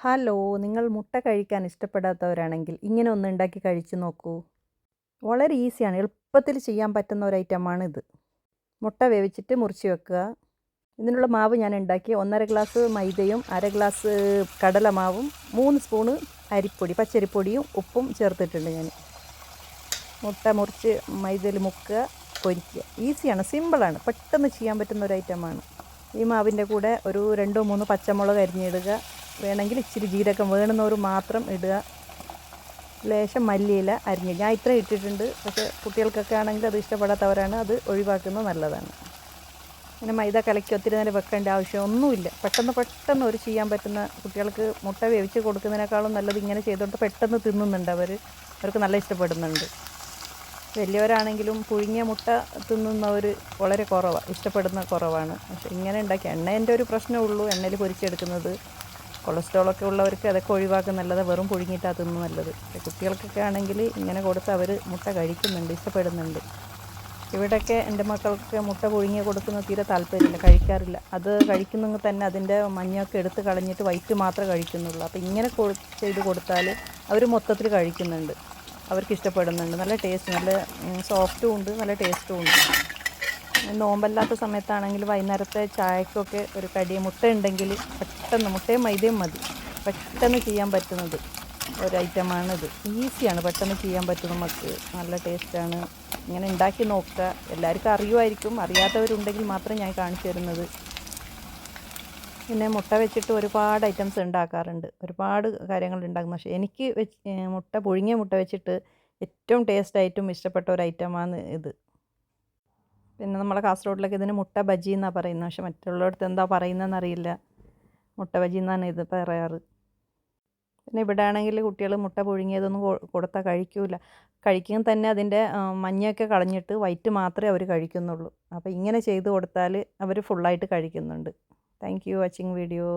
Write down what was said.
Hello, നിങ്ങൾ മുട്ട കഴിക്കാൻ ഇഷ്ടപ്പെടാത്തവരാണെങ്കിൽ ഇങ്ങനെ ഒന്ന് ഉണ്ടാക്കി കഴിച്ചു നോക്കൂ. വളരെ ഈസിയാണ്, എളുപ്പത്തിൽ ചെയ്യാൻ പറ്റുന്ന ഒരു ഐറ്റമാണിത്. മുട്ട വേവിച്ചിട്ട് മുറിച്ച് വെക്കുക. ഇതിനുള്ള മാവ് ഞാൻ ഉണ്ടാക്കി 1.5 ഗ്ലാസ് മൈദയും 1/2 ഗ്ലാസ് കടലമാവും 3 സ്പൂണ് അരിപ്പൊടി പച്ചരിപ്പൊടിയും ഉപ്പും ചേർത്തിട്ടുണ്ട് ഞാൻ. മുട്ട മുറിച്ച് മൈദയിൽ മുക്കുക, പൊരിക്കുക. ഈസിയാണ്, സിമ്പിളാണ്, പെട്ടെന്ന് ചെയ്യാൻ പറ്റുന്ന ഒരു ഐറ്റമാണ്. ഈ മാവിൻ്റെ കൂടെ ഒരു 2-3 പച്ചമുളക് അരിഞ്ഞിടുക. വേണമെങ്കിൽ ഇച്ചിരി ജീരകം വേണമെന്നവർ മാത്രം ഇടുക. ലേശം മല്ലിയില അരിഞ്ഞ്, ഞാൻ ഇത്ര ഇട്ടിട്ടുണ്ട്. പക്ഷേ കുട്ടികൾക്കൊക്കെ ആണെങ്കിൽ അത് ഇഷ്ടപ്പെടാത്തവരാണ്, അത് ഒഴിവാക്കുന്നത് നല്ലതാണ്. പിന്നെ മൈദ കലക്കി ഒത്തിരി നേരം വെക്കേണ്ട ആവശ്യമൊന്നുമില്ല. പെട്ടെന്ന് ഒരു ചെയ്യാൻ പറ്റുന്ന, കുട്ടികൾക്ക് മുട്ട വേവിച്ച് കൊടുക്കുന്നതിനേക്കാളും നല്ലത് ഇങ്ങനെ ചെയ്തുകൊണ്ട് പെട്ടെന്ന് തിന്നുന്നുണ്ട് അവർക്ക് നല്ല ഇഷ്ടപ്പെടുന്നുണ്ട്. വലിയവരാണെങ്കിലും പുഴുങ്ങിയ മുട്ട തിന്നുന്നവർ വളരെ ഇഷ്ടപ്പെടുന്ന കുറവാണ്. പക്ഷേ ഇങ്ങനെ ഉണ്ടാക്കി, എണ്ണേൻ്റെ ഒരു പ്രശ്നമേ ഉള്ളൂ, എണ്ണയിൽ പൊരിച്ചെടുക്കുന്നത്. കൊളസ്ട്രോളൊക്കെ ഉള്ളവർക്ക് അതൊക്കെ ഒഴിവാക്കുന്ന നല്ലത്, വെറും പുഴുങ്ങിയിട്ടാണ് തിന്നു നല്ലത്. കുട്ടികൾക്കൊക്കെ ആണെങ്കിൽ ഇങ്ങനെ കൊടുത്ത് അവർ മുട്ട കഴിക്കുന്നുണ്ട്, ഇഷ്ടപ്പെടുന്നുണ്ട്. ഇവിടെയൊക്കെ എൻ്റെ മക്കൾക്ക് മുട്ട പുഴുങ്ങി കൊടുക്കുന്നത് തീരെ താല്പര്യമില്ല, കഴിക്കാറില്ല. അത് കഴിക്കുന്നെങ്കിൽ തന്നെ അതിൻ്റെ മഞ്ഞയൊക്കെ എടുത്ത് കളഞ്ഞിട്ട് വൈറ്റ് മാത്രമേ കഴിക്കുന്നുള്ളൂ. അപ്പോൾ ഇങ്ങനെ ചെയ്ത് കൊടുത്താൽ അവർ മൊത്തത്തിൽ കഴിക്കുന്നുണ്ട്, അവർക്ക് ഇഷ്ടപ്പെടുന്നുണ്ട്. നല്ല ടേസ്റ്റ്, നല്ല സോഫ്റ്റും ഉണ്ട്, നല്ല ടേസ്റ്റും ഉണ്ട്. നോമ്പല്ലാത്ത സമയത്താണെങ്കിൽ വൈകുന്നേരത്തെ ചായക്കൊക്കെ ഒരു കടി മുട്ട ഉണ്ടെങ്കിൽ പെട്ടെന്ന്, മുട്ടയും മൈദയും മതി, പെട്ടെന്ന് ചെയ്യാൻ പറ്റുന്നത് ഒരു ഐറ്റമാണിത്. ഈസിയാണ്, പെട്ടെന്ന് ചെയ്യാൻ പറ്റും നമുക്ക്, നല്ല ടേസ്റ്റാണ്. ഇങ്ങനെ ഉണ്ടാക്കി നോക്കുക. എല്ലാവർക്കും അറിയുമായിരിക്കും, അറിയാത്തവരുണ്ടെങ്കിൽ മാത്രം ഞാൻ കാണിച്ചു തരുന്നത്. പിന്നെ മുട്ട വെച്ചിട്ട് ഒരുപാട് ഐറ്റംസ് ഉണ്ടാക്കാറുണ്ട്, ഒരുപാട് കാര്യങ്ങൾ ഉണ്ടാക്കുന്നു. പക്ഷേ എനിക്ക് പുഴുങ്ങിയ മുട്ട വെച്ചിട്ട് ഏറ്റവും ടേസ്റ്റായിട്ടും ഇഷ്ടപ്പെട്ട ഒരു ഐറ്റമാണ് ഇത്. പിന്നെ നമ്മളെ കാസർഗോഡിലൊക്കെ ഇതിന് മുട്ട ബജി എന്നാണ് പറയുന്നത്. പക്ഷെ മറ്റുള്ളവർക്ക് എന്താ പറയുന്നതെന്ന് അറിയില്ല. മുട്ട ബജി എന്നാണ് ഇത് പറയാറ്. പിന്നെ ഇവിടെ ആണെങ്കിൽ കുട്ടികൾ മുട്ട പുഴുങ്ങിയതൊന്നും കൊടുത്താൽ കഴിക്കും തന്നെ അതിൻ്റെ മഞ്ഞയൊക്കെ കളഞ്ഞിട്ട് വൈറ്റ് മാത്രമേ അവർ കഴിക്കുന്നുള്ളൂ. അപ്പോൾ ഇങ്ങനെ ചെയ്ത് കൊടുത്താൽ അവർ ഫുള്ളായിട്ട് കഴിക്കുന്നുണ്ട്. Thank you watching video.